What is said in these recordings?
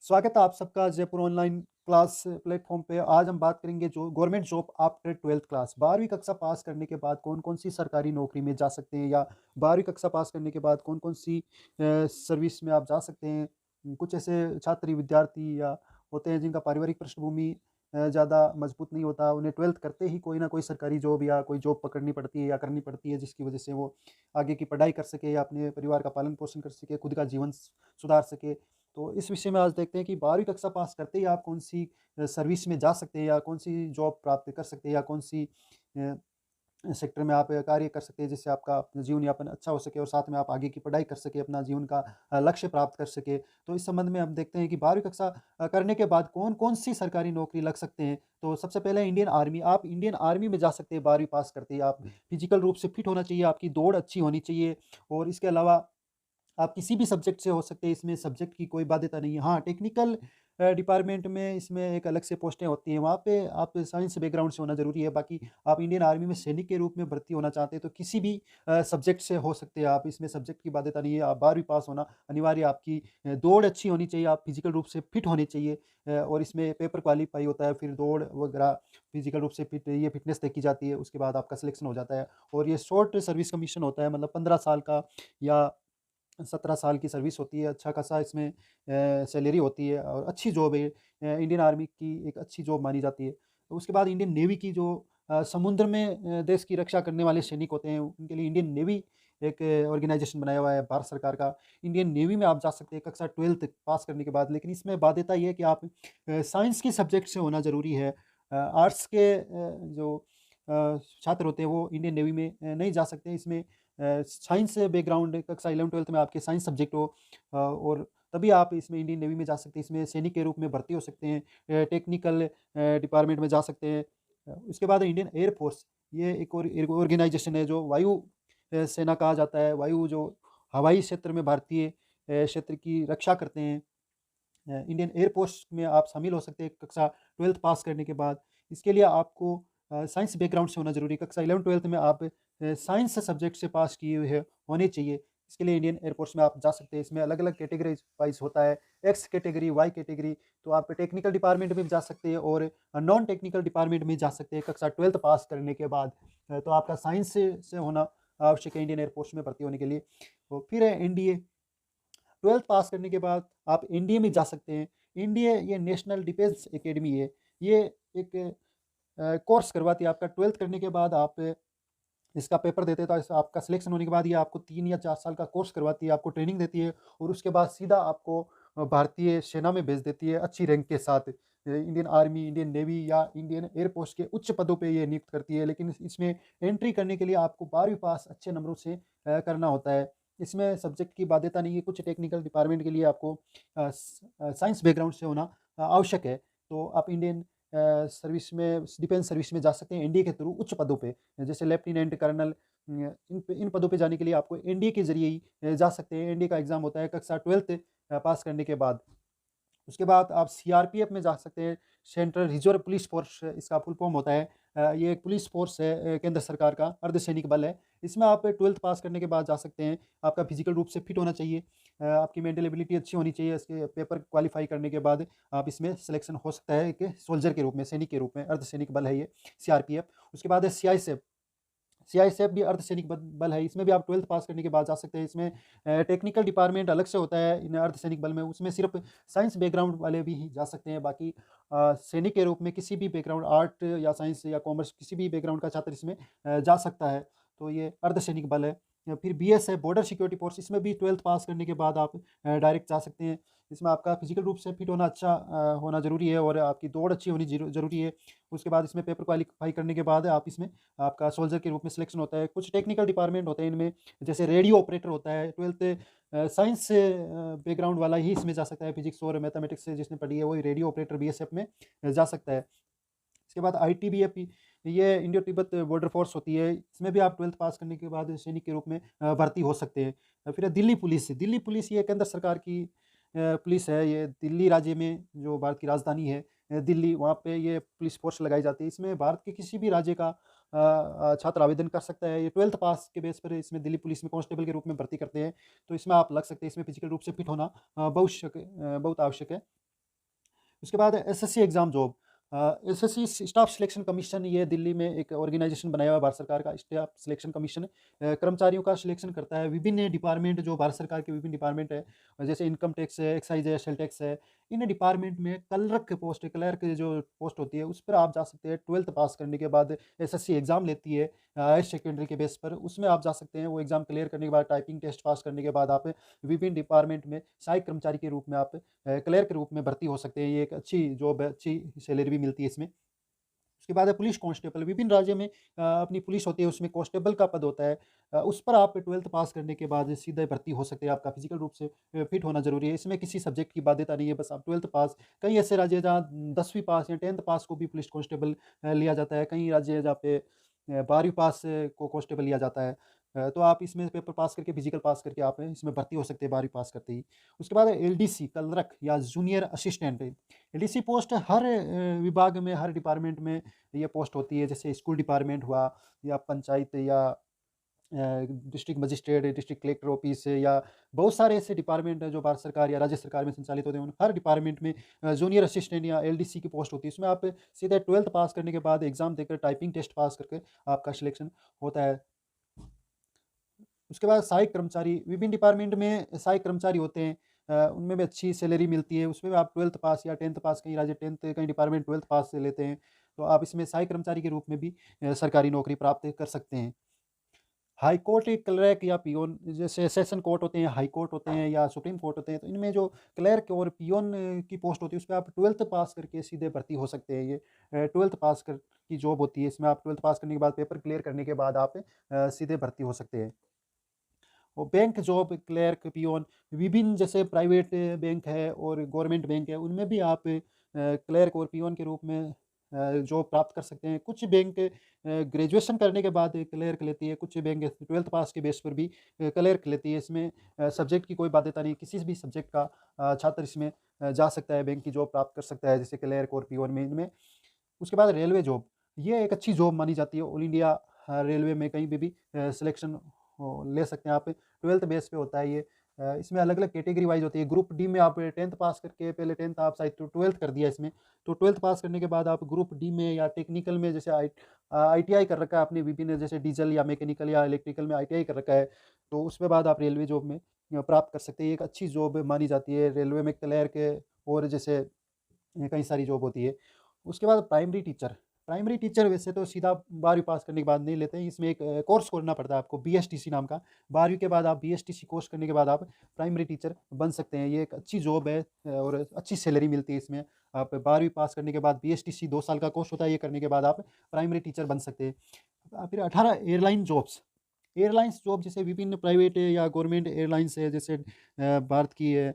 स्वागत है आप सबका जयपुर ऑनलाइन क्लास प्लेटफॉर्म पे। आज हम बात करेंगे जो government job after 12th class. 12वीं कक्षा पास करने के बाद कौन-कौन सी सरकारी नौकरी में जा सकते हैं, या 12वीं कक्षा पास करने के बाद कौन-कौन सी सर्विस में आप जा सकते हैं। कुछ ऐसे छात्र विद्यार्थी या होते हैं जिनका पारिवारिक पृष्ठभूमि ज़्यादा मजबूत नहीं होता, उन्हें 12th करते ही कोई ना कोई सरकारी जॉब या कोई जॉब पकड़नी पड़ती है या करनी पड़ती है, जिसकी वजह से वो आगे की पढ़ाई कर सके या अपने परिवार का पालन-पोषण कर सके, खुद का जीवन सुधार सके। तो इस विषय में आज देखते हैं कि 12वीं कक्षा पास करते ही आप कौन-सी सर्विस में जा सकते हैं, या कौन-सी जॉब प्राप्त कर सकते हैं, या कौन-सी अ, सेक्टर में आप कार्य कर सकते हैं, जिससे आपका जीवन यापन अच्छा हो सके और साथ में आप आगे की पढ़ाई कर सकें, अपना जीवन का लक्ष्य प्राप्त कर सकें। तो इस संबंध में हम देखते हैं कि 12वीं कक्षा करने के बाद कौन-कौन सी सरकारी नौकरी लग सकते हैं। तो सबसे पहले इंडियन आर्मी, आप इंडियन आर्मी में जा सकते हैं 12वीं पास करते ही। आप फिज़िकल रूप से फिट होना चाहिए, आपकी दौड़ अच्छी होनी चाहिए, और इसके अलावा आप किसी भी सब्जेक्ट से हो सकते हैं, इसमें सब्जेक्ट की कोई बाध्यता नहीं है। हाँ, टेक्निकल डिपार्टमेंट में इसमें एक अलग से पोस्टें होती हैं, वहाँ पे आप साइंस बैकग्राउंड से होना ज़रूरी है। बाकी आप इंडियन आर्मी में सैनिक के रूप में भर्ती होना चाहते हैं, तो किसी भी सब्जेक्ट से हो सकते हैं आप, इसमें सब्जेक्ट की बाध्यता नहीं है। आप 12वीं पास होना अनिवार्य है, आपकी दौड़ अच्छी होनी चाहिए, आप फिज़िकल रूप से फिट होने चाहिए, और इसमें पेपर क्वालीफाई होता है, फिर दौड़ वगैरह फिज़िकल रूप से फिट, ये फिटनेस देखी जाती है, उसके बाद आपका सिलेक्शन हो जाता है। और ये शॉर्ट सर्विस कमीशन होता है, मतलब 15 साल का या 17 साल की सर्विस होती है, अच्छा खासा इसमें सैलरी होती है और अच्छी जॉब है। इंडियन आर्मी की एक अच्छी जॉब मानी जाती है। तो उसके बाद इंडियन नेवी की जो समुद्र में देश की रक्षा करने वाले सैनिक होते हैं, उनके लिए इंडियन नेवी एक ऑर्गेनाइज़ेशन बनाया हुआ है भारत सरकार का। इंडियन नेवी में आप जा सकते हैं कक्षा 12th पास करने के बाद, लेकिन इसमें बाध्यता ये है कि आप साइंस के सब्जेक्ट से होना ज़रूरी है। आर्ट्स के जो छात्र होते हैं वो इंडियन नेवी में नहीं जा सकते। इसमें साइंस बैकग्राउंड कक्षा 11th-12th में आपके साइंस सब्जेक्ट हो, और तभी आप इसमें इंडियन नेवी में जा सकते हैं। इसमें सैनिक के रूप में भर्ती हो सकते हैं, टेक्निकल डिपार्टमेंट में जा सकते हैं। उसके बाद इंडियन एयर फोर्स, ये एक ऑर्गेनाइजेशन है जो वायु सेना कहा जाता है। वायु जो हवाई क्षेत्र में भारतीय क्षेत्र की रक्षा करते हैं। इंडियन एयर फोर्स में आप शामिल हो सकते हैं कक्षा 12th पास करने के बाद। इसके लिए आपको साइंस बैकग्राउंड से होना ज़रूरी है। कक्षा 11th-12th में आप साइंस सब्जेक्ट से पास किए हुए होने चाहिए। इसके लिए इंडियन एयर फोर्स में आप जा सकते हैं। इसमें अलग-अलग कैटेगरीज़ वाइज़ होता है, एक्स कैटेगरी, वाई कैटेगरी। तो आप टेक्निकल डिपार्टमेंट में भी जा सकते हैं और नॉन टेक्निकल डिपार्टमेंट में जा सकते हैं कक्षा 12th पास करने के बाद। तो आपका साइंस से होना आवश्यक है इंडियन एयर फोर्स में भर्ती होने के लिए। तो फिर है एनडीए। 12th पास करने के बाद आप एनडीए में जा सकते हैं। एनडीए ये नेशनल डिफेंस एकेडमी है। ये एक कोर्स करवाती है। आपका 12th करने के बाद आप इसका पेपर देते हैं, तो आपका सिलेक्शन होने के बाद ये आपको 3 या 4 साल का कोर्स करवाती है, आपको ट्रेनिंग देती है, और उसके बाद सीधा आपको भारतीय सेना में भेज देती है अच्छी रैंक के साथ। इंडियन आर्मी, इंडियन नेवी या इंडियन एयर फोर्स के उच्च पदों पे ये नियुक्त करती है। लेकिन इसमें एंट्री करने के लिए आपको 12वीं पास अच्छे नंबरों से करना होता है। इसमें सब्जेक्ट की बाध्यता नहीं है। कुछ टेक्निकल डिपार्टमेंट के लिए आपको साइंस बैकग्राउंड से होना आवश्यक है। तो आप इंडियन सर्विस में, डिफेंस सर्विस में जा सकते हैं एनडीए के थ्रू उच्च पदों पे। जैसे लेफ्टिनेंट कर्नल, इन पदों पे जाने के लिए आपको एनडीए के ज़रिए ही जा सकते हैं। एनडीए का एग्ज़ाम होता है कक्षा 12th पास करने के बाद। उसके बाद आप सीआरपीएफ में जा सकते हैं, सेंट्रल रिज़र्व पुलिस फ़ोर्स इसका फुल फ़ॉर्म होता है। ये एक पुलिस फ़ोर्स है, केंद्र सरकार का अर्धसैनिक बल है। इसमें आप 12th पास करने के बाद जा सकते हैं। आपका फिज़िकल रूप से फिट होना चाहिए, आपकी मेंटल एबिलिटी अच्छी होनी चाहिए। इसके पेपर क्वालीफ़ाई करने के बाद आप इसमें सिलेक्शन हो सकता है एक सोल्जर के रूप में, सैनिक के रूप में। अर्धसैनिक बल है ये सीआरपीएफ। उसके बाद है सीआईएसएफ। सीआईएसएफ भी अर्धसैनिक बल है। इसमें भी आप 12th पास करने के बाद जा सकते हैं। इसमें टेक्निकल डिपार्टमेंट अलग से होता है इन अर्धसैनिक बल में, उसमें सिर्फ़ साइंस बैकग्राउंड वाले भी ही जा सकते हैं। बाकी सैनिक के रूप में किसी भी बैकग्राउंड, आर्ट या साइंस या कॉमर्स, किसी भी बैकग्राउंड का छात्र इसमें जा सकता है। तो ये अर्धसैनिक बल है। फिर बीएसएफ, बॉर्डर सिक्योरिटी फ़ोर्स, इसमें भी 12th पास करने के बाद आप डायरेक्ट जा सकते हैं। इसमें आपका फिज़िकल रूप से फिट होना अच्छा होना ज़रूरी है, और आपकी दौड़ अच्छी होनी ज़रूरी है। उसके बाद इसमें पेपर क्वालीफ़ाई करने के बाद आप इसमें आपका सोल्जर के रूप में सिलेक्शन होता है। कुछ टेक्निकल डिपार्टमेंट होते हैं इनमें, जैसे रेडियो ऑपरेटर होता है। 12th साइंस से बैकग्राउंड वाला ही इसमें जा सकता है। फिजिक्स और मैथमेटिक्स से जिसने पढ़ी है वही रेडियो ऑपरेटर बीएसएफ में जा सकता है। इसके बाद आईटीबीपी, ये इंडो तिब्बत बॉर्डर फोर्स होती है। इसमें भी आप 12th पास करने के बाद सैनिक के रूप में भर्ती हो सकते हैं। फिर है दिल्ली पुलिस। दिल्ली पुलिस ये केंद्र सरकार की पुलिस है। ये दिल्ली राज्य में, जो भारत की राजधानी है दिल्ली, वहाँ पे ये पुलिस फ़ोर्स लगाई जाती है। इसमें भारत के किसी भी राज्य का छात्र आवेदन कर सकता है। ये 12th पास के बेस पर इसमें दिल्ली पुलिस में कांस्टेबल के रूप में भर्ती करते हैं। तो इसमें आप लग सकते हैं। इसमें फिजिकल रूप से फिट होना बहुत आवश्यक है। उसके बाद SSC exam job. SSC staff selection commission, ये दिल्ली में एक ऑर्गेनाइजेशन बनाया हुआ है भारत सरकार का, स्टाफ सिलेक्शन कमीशन। कर्मचारियों का सिलेक्शन करता है। विभिन्न डिपार्टमेंट जो भारत सरकार के विभिन्न डिपार्टमेंट है, जैसे इनकम टैक्स है, एक्साइज है, सेल टैक्स है, इन डिपार्टमेंट में क्लर्क पोस्ट, क्लर्क जो पोस्ट होती है उस पर आप जा सकते हैं। 12th पास करने के बाद एसएससी एग्ज़ाम लेती है हायर सेकेंडरी के बेस पर, उसमें आप जा सकते हैं। वो एग्ज़ाम क्लियर करने के बाद, टाइपिंग टेस्ट पास करने के बाद आप विभिन्न डिपार्टमेंट में सहायक कर्मचारी के रूप में आप क्लर्क के रूप में भर्ती हो सकते हैं। ये एक अच्छी जॉब है, अच्छी सैलरी भी मिलती है इसमें। उसके बाद है पुलिस कांस्टेबल। विभिन्न राज्यों में अपनी पुलिस होती है, उसमें कांस्टेबल का पद होता है। उस पर आप 12th पास करने के बाद सीधे भर्ती हो सकते हैं। आपका फिजिकल रूप से फिट होना ज़रूरी है। इसमें किसी सब्जेक्ट की बाध्यता नहीं है, बस आप 12th पास। कई ऐसे राज्य हैं जहाँ 10वीं पास या 10th पास को भी पुलिस कांस्टेबल लिया जाता है। कई राज्य हैं जहाँ पे 12वीं पास को कांस्टेबल लिया जाता है। तो आप इसमें पेपर पास करके, फिजिकल पास करके आप इसमें भर्ती हो सकते हैं 12वीं पास करते ही। उसके बाद एलडीसी क्लर्क या जूनियर असिस्टेंट। एलडीसी पोस्ट हर विभाग में, हर डिपार्टमेंट में ये पोस्ट होती है। जैसे स्कूल डिपार्टमेंट हुआ, या पंचायत, या district magistrate, district collector office, या बहुत सारे ऐसे डिपार्टमेंट हैं जो भारत सरकार या राज्य सरकार में संचालित होते हैं। उन हर डिपार्टमेंट में जूनियर असिस्टेंट या एलडीसी की पोस्ट होती है। इसमें आप सीधे 12th पास करने के बाद एग्जाम देकर, टाइपिंग टेस्ट पास करके आपका सिलेक्शन होता है। उसके बाद सहायक कर्मचारी। विभिन्न डिपार्टमेंट में सहायक कर्मचारी होते हैं। उनमें भी अच्छी सैलरी मिलती है। उसमें भी आप 12th पास या 10th पास, कई राज्य 10th, कई डिपार्टमेंट 12th पास से लेते हैं। तो आप इसमें सहायक कर्मचारी के रूप में भी सरकारी नौकरी प्राप्त कर सकते हैं। हाई कोर्ट एक क्लर्क या पियोन, जैसे सेशन कोर्ट होते हैं, हाई कोर्ट होते हैं, या सुप्रीम कोर्ट होते हैं, तो इनमें जो क्लर्क और पियोन की पोस्ट होती है उस पे आप 12th पास करके सीधे भर्ती हो सकते हैं। ये 12th पास कर की जॉब होती है। इसमें आप 12th पास करने के बाद, पेपर क्लियर करने के बाद आप सीधे भर्ती हो सकते हैं। और बैंक जॉब, क्लर्क, पियोन, विभिन्न जैसे प्राइवेट बैंक है और गवर्नमेंट बैंक है, उनमें भी आप क्लर्क और पियोन के रूप में जॉब प्राप्त कर सकते हैं। कुछ बैंक ग्रेजुएशन करने के बाद क्लर्क लेती है, कुछ बैंक 12th पास के बेस पर भी क्लर्क लेती है। इसमें सब्जेक्ट की कोई बाध्यता नहीं, किसी भी सब्जेक्ट का छात्र इसमें जा सकता है, बैंक की जॉब प्राप्त कर सकता है, जैसे क्लर्क और पियोन में, इनमें। उसके बाद रेलवे जॉब, ये एक अच्छी जॉब मानी जाती है। ऑल इंडिया रेलवे में कहीं पे भी सिलेक्शन ले सकते हैं आप। 12th बेस पे होता है ये। इसमें अलग-अलग कैटेगरी वाइज़ होती है। ग्रुप डी में आप 10th पास करके, पहले 10th आप शायद तो 12th कर दिया इसमें। तो 12th पास करने के बाद आप ग्रुप डी में या टेक्निकल में, जैसे आईटीआई कर रखा है आपने, विभिन्न जैसे डीज़ल या मैकेनिकल या इलेक्ट्रिकल में आईटीआई कर रखा है, तो उसके बाद आप रेलवे जॉब में प्राप्त कर सकते हैं। ये एक अच्छी जॉब मानी जाती है रेलवे में, क्लर्क और जैसे कई सारी जॉब होती है। उसके बाद प्राइमरी टीचर। प्राइमरी टीचर वैसे तो सीधा 12वीं पास करने के बाद नहीं लेते हैं, इसमें एक कोर्स करना पड़ता है आपको, बीएसटीसी नाम का। 12वीं के बाद आप बीएसटीसी कोर्स करने के बाद आप प्राइमरी टीचर बन सकते हैं। ये एक अच्छी जॉब है और अच्छी सैलरी मिलती है इसमें। आप 12वीं पास करने के बाद बीएसटीसी 2 साल का कोर्स होता है, ये करने के बाद आप प्राइमरी टीचर बन सकते हैं। फिर 18 एयरलाइन जॉब्स। एयरलाइंस जॉब जैसे विभिन्न प्राइवेट या गवर्नमेंट एयरलाइंस है, जैसे भारत की है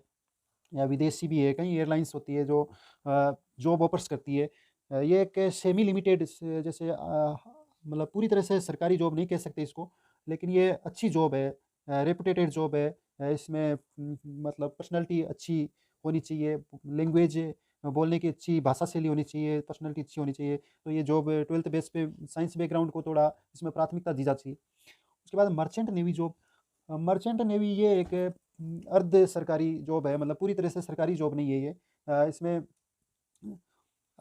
या विदेशी भी है, कई एयरलाइंस होती है जो जॉब ऑफ़र्स करती है। ये एक सेमी लिमिटेड जैसे मतलब पूरी तरह से सरकारी जॉब नहीं कह सकते इसको, लेकिन ये अच्छी जॉब है, रेपुटेटेड जॉब है। इसमें मतलब पर्सनैलिटी अच्छी होनी चाहिए, लैंग्वेज बोलने की अच्छी भाषा शैली होनी चाहिए, पर्सनैलिटी अच्छी होनी चाहिए। तो ये जॉब 12th बेस पे साइंस बैकग्राउंड को थोड़ा इसमें प्राथमिकता दी जाती है। उसके बाद merchant navy job. Merchant navy ये एक अर्ध सरकारी जॉब है, मतलब पूरी तरह से सरकारी जॉब नहीं है ये। इसमें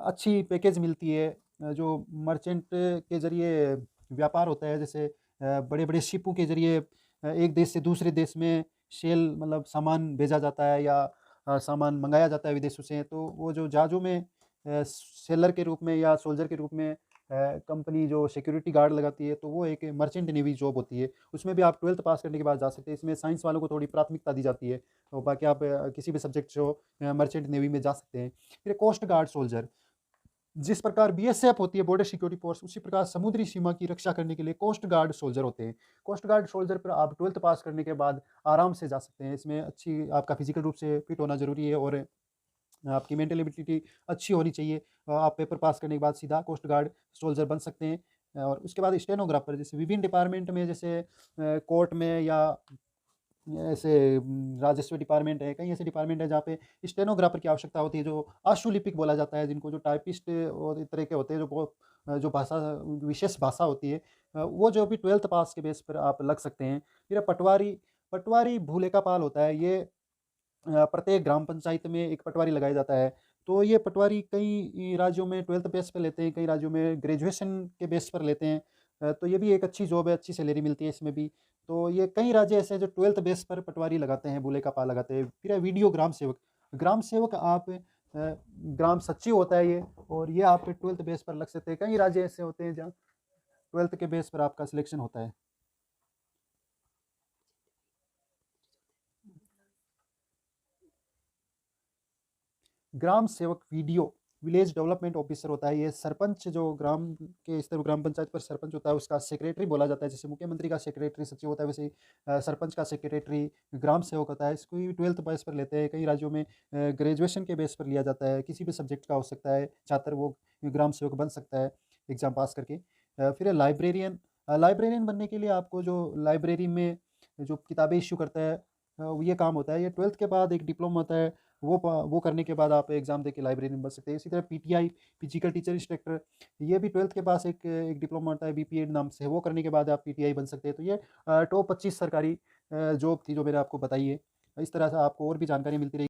अच्छी पैकेज मिलती है। जो मर्चेंट के ज़रिए व्यापार होता है, जैसे बड़े-बड़े शिपों के ज़रिए एक देश से दूसरे देश में सेल, मतलब सामान भेजा जाता है या सामान मँगाया जाता है विदेशों से। तो वो जो जहाज़ों में सेलर के रूप में या सोल्जर के रूप में कंपनी जो सिक्योरिटी गार्ड लगाती है, तो वो एक मर्चेंट नेवी जॉब होती है। उसमें भी आप 12th पास करने के बाद जा सकते हैं। इसमें साइंस वालों को थोड़ी प्राथमिकता दी जाती है, और बाकी आप किसी भी सब्जेक्ट से हो मर्चेंट नेवी में जा सकते हैं। फिर कोस्ट गार्ड सोल्जर। जिस प्रकार बीएसएफ होती है, बॉर्डर सिक्योरिटी फोर्स, उसी प्रकार समुद्री सीमा की रक्षा करने के लिए कोस्ट गार्ड सोल्जर होते हैं। कोस्ट गार्ड सोल्जर पर आप 12th पास करने के बाद आराम से जा सकते हैं। इसमें अच्छी आपका फिजिकल रूप से फिट होना ज़रूरी है, और आपकी मेंटल एबिलिटी अच्छी होनी चाहिए। आप पेपर पास करने के बाद सीधा कोस्ट गार्ड सोल्जर बन सकते हैं। और उसके बाद स्टेनोग्राफर, जैसे विभिन्न डिपार्टमेंट में, जैसे कोर्ट में या ऐसे राजस्व डिपार्टमेंट है, कई ऐसे डिपार्टमेंट है जहाँ पे स्टेनोग्राफर की आवश्यकता होती है, जो आशुलिपिक बोला जाता है जिनको, जो टाइपिस्ट और इस तरह के होते हैं, जो बहुत जो भाषा, विशेष भाषा होती है, वो जो भी 12th पास के बेस पर आप लग सकते हैं। फिर पटवारी। पटवारी भूलेखा पाल होता है। ये प्रत्येक ग्राम पंचायत में एक पटवारी लगाया जाता है। तो ये पटवारी कई राज्यों में 12th बेस पे लेते हैं, कई राज्यों में ग्रेजुएशन के बेस पर लेते हैं। तो ये भी एक अच्छी जॉब है, अच्छी सैलरी मिलती है इसमें भी। तो ये कई राज्य ऐसे हैं जो 12th बेस पर पटवारी लगाते हैं, बूले का पा लगाते हैं। फिर है वीडियो ग्राम सेवक। ग्राम सेवक आप ग्राम सचिव होता है ये, और ये आप 12th बेस पर लग सकते हैं। कई राज्य ऐसे होते हैं जहाँ 12th के बेस पर आपका सिलेक्शन होता है। ग्राम सेवक वीडियो विलेज डेवलपमेंट ऑफिसर होता है। ये सरपंच जो ग्राम के स्तर ग्राम पंचायत पर सरपंच होता है उसका सेक्रेटरी बोला जाता है। जैसे मुख्यमंत्री का सेक्रेटरी सचिव होता है, वैसे ही सरपंच का सेक्रेटरी ग्राम सेवक होता है। इसको भी 12th बेस पर लेते हैं। कई राज्यों में ग्रेजुएशन के बेस पर लिया जाता है। किसी भी सब्जेक्ट का हो सकता है छात्र, वो ग्राम सेवक बन सकता है एग्जाम पास करके। फिर है लाइब्रेरियन। लाइब्रेरियन बनने के लिए आपको जो लाइब्रेरी में जो किताबें इश्यू करता है ये काम होता है। ये 12th के बाद एक डिप्लोमा होता है, वो करने के बाद आप एग्ज़ाम देके लाइब्रेरियन बन सकते हैं। इसी तरह पीटीआई फिजिकल टीचर इंस्ट्रक्टर, ये भी 12th के पास एक डिप्लोमा होता है बीपीएड नाम से, वो करने के बाद आप पीटीआई बन सकते हैं। तो ये टॉप 25 सरकारी जॉब थी जो मैंने आपको बताई है। इस तरह से आपको और भी जानकारी मिलती रहेगी।